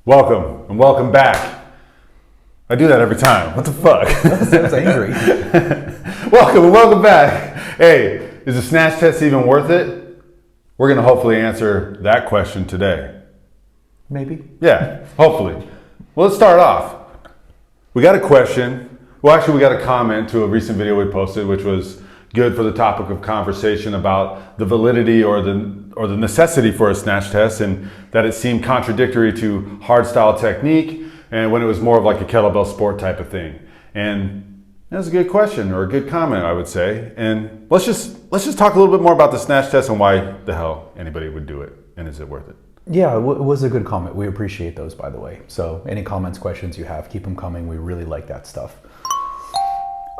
Welcome and welcome back. I do that every time. What the fuck? Sounds angry. Welcome and welcome back. Hey, is the snatch test even worth it? We're going to hopefully answer that question today. Maybe. Yeah, hopefully. Well, let's start off. We got a question. Well, actually, we got a comment to a recent video we posted, which was good for the topic of conversation about the validity or the necessity for a snatch test, and that it seemed contradictory to hardstyle technique and when it was more of like a kettlebell sport type of thing. And that's a good question, or a good comment, I would say. And let's just talk a little bit more about the snatch test and why the hell anybody would do it, and is it worth it? Yeah, it was a good comment. We appreciate those, by the way. So any comments, questions you have, keep them coming. We really like that stuff.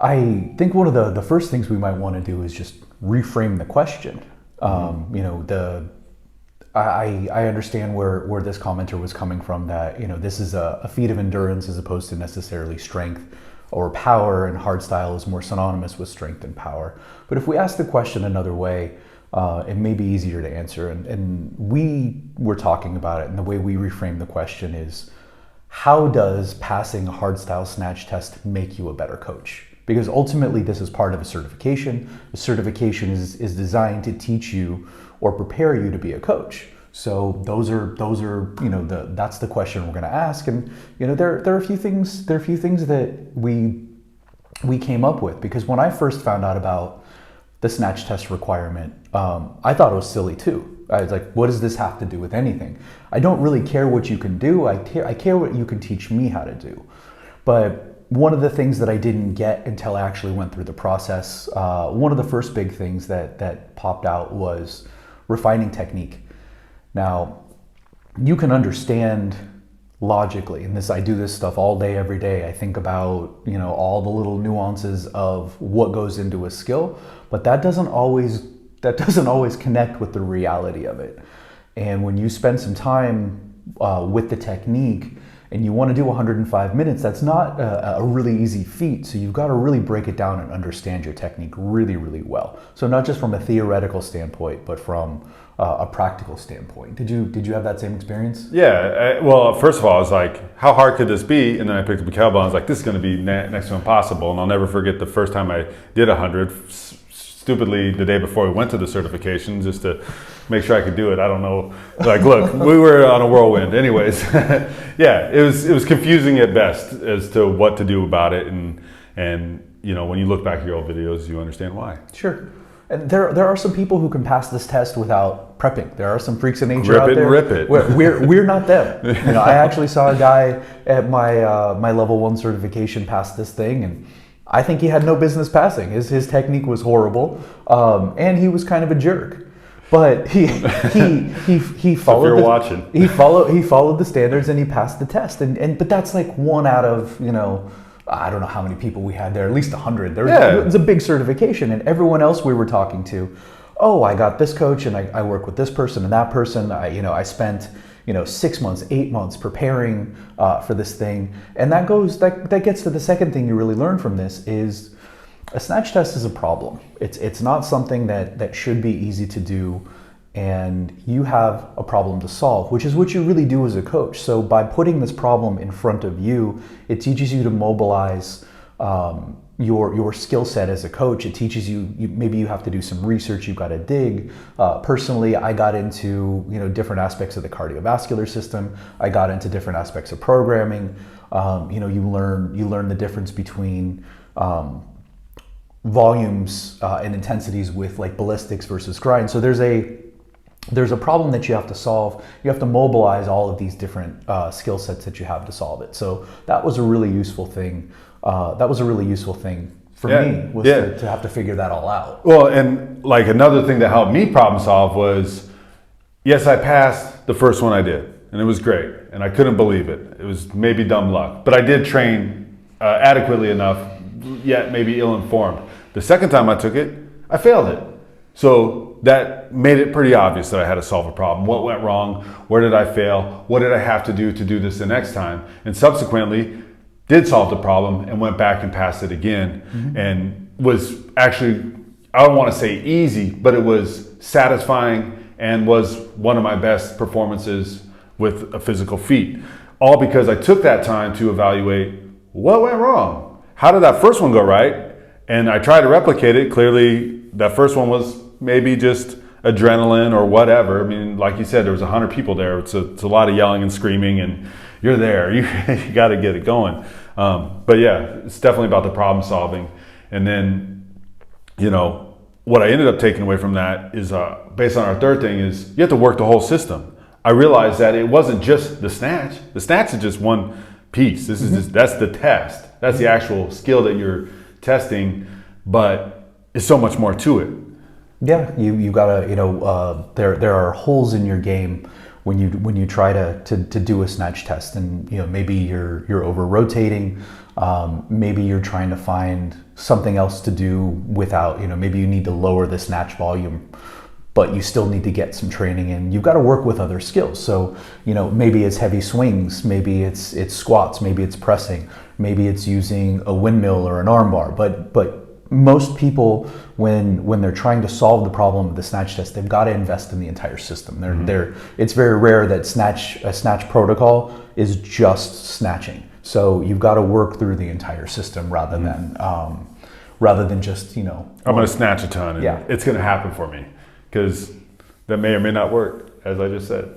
I think one of the first things we might want to do is just reframe the question. I understand where this commenter was coming from, that this is a feat of endurance as opposed to necessarily strength or power, and hardstyle is more synonymous with strength and power. But if we ask the question another way, it may be easier to answer. And we were talking about it, and the way we reframe the question is, how does passing a hardstyle snatch test make you a better coach? Because ultimately this is part of a certification. The certification is designed to teach you or prepare you to be a coach. So those are that's the question we're going to ask. And there are a few things that we came up with, because when I first found out about the snatch test requirement, I thought it was silly too. I was like, what does this have to do with anything? I don't really care what you can do. I care what you can teach me how to do. But one of the things that I didn't get until I actually went through the process, one of the first big things that popped out was refining technique. Now, you can understand logically, and I do this stuff all day, every day. I think about, all the little nuances of what goes into a skill, but that doesn't always connect with the reality of it. And when you spend some time with the technique, and you want to do 105 minutes, that's not a really easy feat. So you've got to really break it down and understand your technique really, really well. So not just from a theoretical standpoint, but from a practical standpoint. Did you have that same experience? Yeah. Well, first of all, I was like, how hard could this be? And then I picked up a kettlebell and I was like, this is going to be next to impossible. And I'll never forget the first time I did 100, stupidly the day before we went to the certification, just to make sure I could do it. I don't know. Like, look, we were on a whirlwind. Anyways, yeah, it was confusing at best as to what to do about it. And when you look back at your old videos, you understand why. Sure. And there are some people who can pass this test without prepping. There are some freaks of nature out there. Rip it. We're not them. I actually saw a guy at my level 1 certification pass this thing, and I think he had no business passing. His technique was horrible, and he was kind of a jerk. But he followed. If you're watching, he followed the standards and he passed the test. But that's like one out of I don't know how many people we had there. At least 100. It was a big certification, and everyone else we were talking to, oh, I got this coach and I work with this person and that person. I spent 6 months, 8 months preparing for this thing. And that gets to the second thing you really learn from this is a snatch test is a problem. It's not something that should be easy to do, and you have a problem to solve, which is what you really do as a coach. So by putting this problem in front of you, it teaches you to mobilize your skill set as a coach. It teaches you maybe you have to do some research, you've got to dig. Personally, I got into different aspects of the cardiovascular system. I got into different aspects of programming. You learn the difference between volumes and intensities with like ballistics versus grind. So there's a problem that you have to solve. You have to mobilize all of these different skill sets that you have to solve it. So that was a really useful thing. For me was to have to figure that all out. Well, and like another thing that helped me problem solve was, yes, I passed the first one I did, and it was great, and I couldn't believe it. It was maybe dumb luck, but I did train adequately enough, yet maybe ill-informed. The second time I took it, I failed it. So that made it pretty obvious that I had to solve a problem. What went wrong? Where did I fail? What did I have to do this the next time? And subsequently did solve the problem and went back and passed it again. Mm-hmm. And was actually, I don't want to say easy, but it was satisfying and was one of my best performances with a physical feat. all because I took that time to evaluate what went wrong. How did that first one go right? And I tried to replicate it. Clearly, that first one was maybe just adrenaline or whatever. I mean, like you said, there was 100 people there. It's a lot of yelling and screaming, and you're there. You got to get it going. But yeah, it's definitely about the problem solving. And then, you know, what I ended up taking away from that is, based on our third thing, is you have to work the whole system. I realized that it wasn't just the snatch. The snatch is just one piece. This is just, that's the test. That's the actual skill that you're testing, but it's so much more to it. Yeah, you gotta, you know, there are holes in your game when you try to do a snatch test, and you know, maybe you're over rotating, maybe you're trying to find something else to do without, you know, maybe you need to lower the snatch volume, but you still need to get some training in. You've got to work with other skills. So, you know, maybe it's heavy swings, maybe it's squats, maybe it's pressing, maybe it's using a windmill or an arm bar, but most people, when they're trying to solve the problem of the snatch test, they've got to invest in the entire system. It's very rare that a snatch protocol is just snatching. So you've got to work through the entire system rather than just, you know. I'm going to snatch a ton, and yeah, it's going to happen for me, because that may or may not work, as I just said.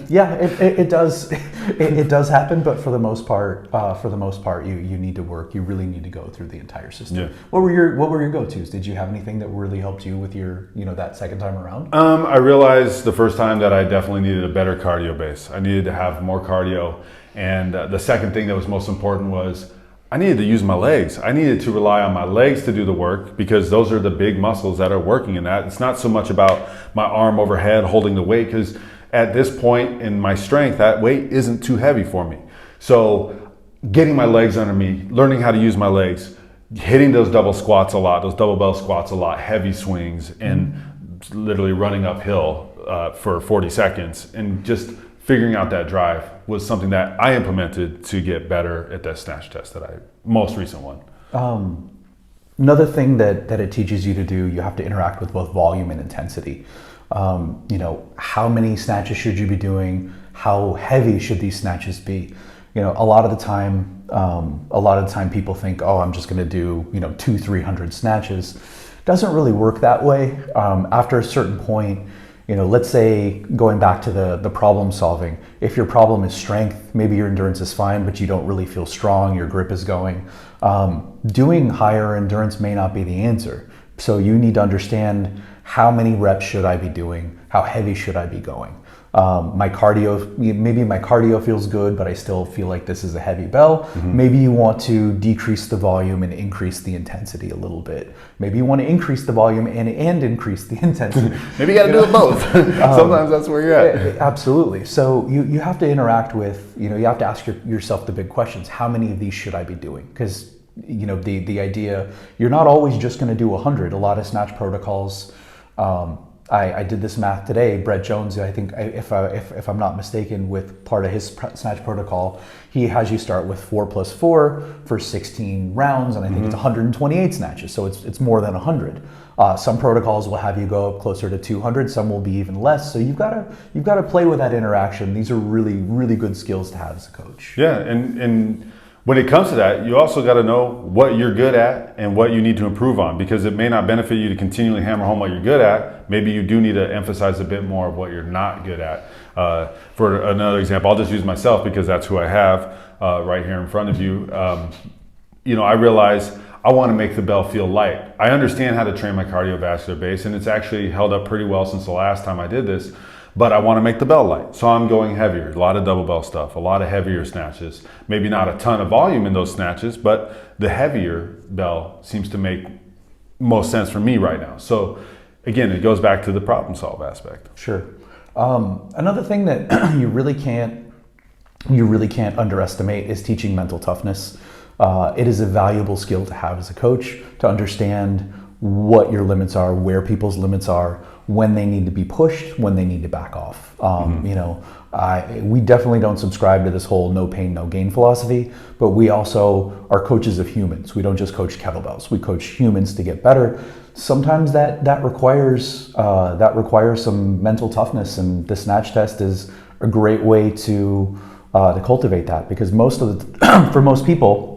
Yeah, it does. It does happen, but for the most part, you need to work. You really need to go through the entire system. Yeah. What were your go-tos? Did you have anything that really helped you with your, you know, that second time around? I realized the first time that I definitely needed a better cardio base. I needed to have more cardio, and the second thing that was most important was I needed to use my legs. I needed to rely on my legs to do the work, because those are the big muscles that are working in that. It's not so much about my arm overhead holding the weight, because at this point in my strength, that weight isn't too heavy for me. So getting my legs under me, learning how to use my legs, hitting those double squats a lot, those double bell squats a lot, heavy swings, and literally running uphill for 40 seconds, and just figuring out that drive was something that I implemented to get better at that snatch test most recent one. Another thing that it teaches you to do, you have to interact with both volume and intensity. You know, how many snatches should you be doing? How heavy should these snatches be? You know, a lot of the time people think, oh, I'm just going to do, you know, 200-300 snatches. Doesn't really work that way. After a certain point, you know, let's say going back to the problem solving, if your problem is strength, maybe your endurance is fine, but you don't really feel strong, your grip is going. Doing higher endurance may not be the answer. So you need to understand, how many reps should I be doing? How heavy should I be going? Maybe my cardio feels good, but I still feel like this is a heavy bell. Maybe you want to decrease the volume and increase the intensity a little bit. Maybe you want to increase the volume and increase the intensity. Maybe you got to do it both. Sometimes that's where you're at. Absolutely. So you have to interact with, you know, you have to ask yourself the big questions. How many of these should I be doing? Because, you know, the idea, you're not always just going to do 100. A lot of snatch protocols, I did this math today. Brett Jones, I think, if I'm not mistaken, with part of his snatch protocol, he has you start with 4 + 4 for 16 rounds, and I think it's 128 snatches. So it's more than 100. Some protocols will have you go up closer to 200. Some will be even less. So you've got to play with that interaction. These are really, really good skills to have as a coach. Yeah, and when it comes to that, you also got to know what you're good at and what you need to improve on, because it may not benefit you to continually hammer home what you're good at. Maybe you do need to emphasize a bit more of what you're not good at. For another example, I'll just use myself, because that's who I have right here in front of you. You know, I realize I want to make the bell feel light. I understand how to train my cardiovascular base, and it's actually held up pretty well since the last time I did this. But I want to make the bell light. So I'm going heavier, a lot of double bell stuff, a lot of heavier snatches. Maybe not a ton of volume in those snatches, but the heavier bell seems to make most sense for me right now. So again, it goes back to the problem solve aspect. Sure. Another thing that you really can't underestimate is teaching mental toughness. It is a valuable skill to have as a coach, to understand what your limits are, where people's limits are, when they need to be pushed, when they need to back off. You know, we definitely don't subscribe to this whole no pain, no gain philosophy, but we also are coaches of humans. We don't just coach kettlebells. We coach humans to get better. Sometimes that requires some mental toughness, and the snatch test is a great way to to cultivate that, because most of the for most people,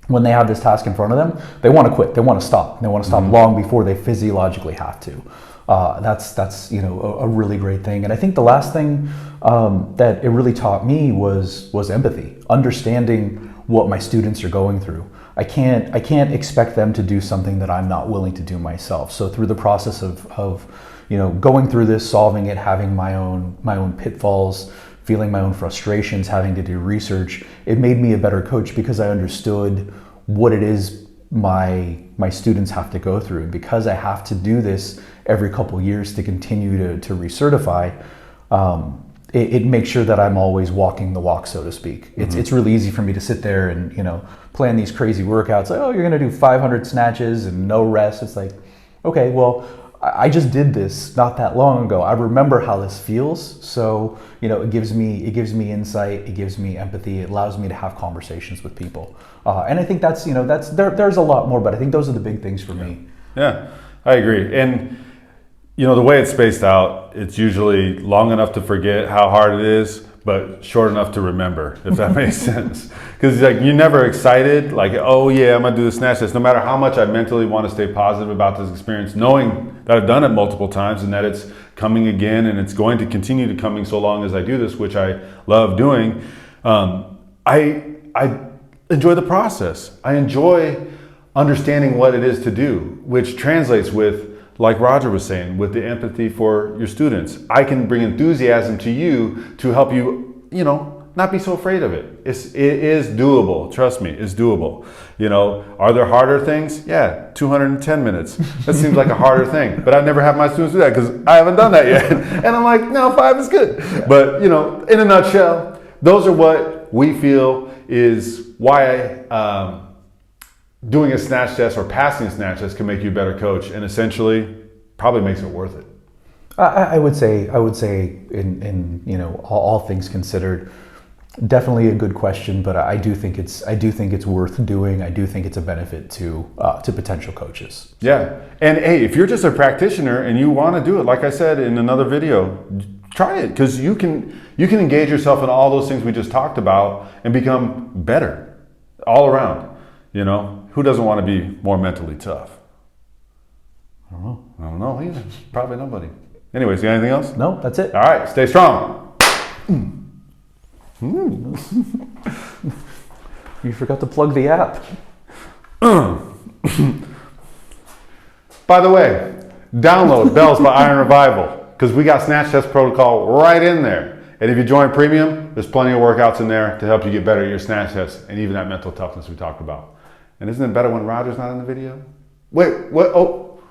when they have this task in front of them, they want to quit, they want to stop, they want to stop long before they physiologically have to. That's a really great thing. And I think the last thing that it really taught me was empathy, understanding what my students are going through. I can't expect them to do something that I'm not willing to do myself. So through the process of going through this, solving it, having my own pitfalls, feeling my own frustrations, having to do research, it made me a better coach, because I understood what it is my students have to go through. And because I have to do this every couple years to continue to recertify, it makes sure that I'm always walking the walk, so to speak. It's really easy for me to sit there and plan these crazy workouts, like, oh, you're gonna do 500 snatches and no rest. It's like, okay, well, I just did this not that long ago. I remember how this feels. So it gives me insight, it gives me empathy, it allows me to have conversations with people, and I think that's there's a lot more, but I think those are the big things for me. Yeah, I agree. And the way it's spaced out, it's usually long enough to forget how hard it is, but short enough to remember, if that makes sense. Because you're never excited, like, oh yeah, I'm gonna do the snatch test. No matter how much I mentally want to stay positive about this experience, knowing that I've done it multiple times and that it's coming again and it's going to continue to coming so long as I do this, which I love doing. I enjoy the process. I enjoy understanding what it is to do, which translates with, like Roger was saying, with the empathy for your students. I can bring enthusiasm to you to help you, not be so afraid of it. It is doable. Trust me, it's doable. Are there harder things? Yeah, 210 minutes. That seems like a harder thing, but I've never had my students do that because I haven't done that yet. And I'm like, no, 5 is good. Yeah. But, in a nutshell, those are what we feel is why doing a snatch test or passing a snatch test can make you a better coach, and essentially probably makes it worth it. I would say in all things considered, definitely a good question, but I do think it's worth doing. I do think it's a benefit to potential coaches. Yeah, and hey, if you're just a practitioner and you want to do it, like I said in another video, try it, because you can engage yourself in all those things we just talked about and become better all around. Who doesn't want to be more mentally tough? I don't know. I don't know either. Probably nobody. Anyways, you got anything else? No, that's it. All right, stay strong. You forgot to plug the app. By the way, download Bells by Iron Revival, because we got Snatch Test Protocol right in there. And if you join Premium, there's plenty of workouts in there to help you get better at your snatch tests and even that mental toughness we talked about. And isn't it better when Roger's not in the video? Wait, what? Oh.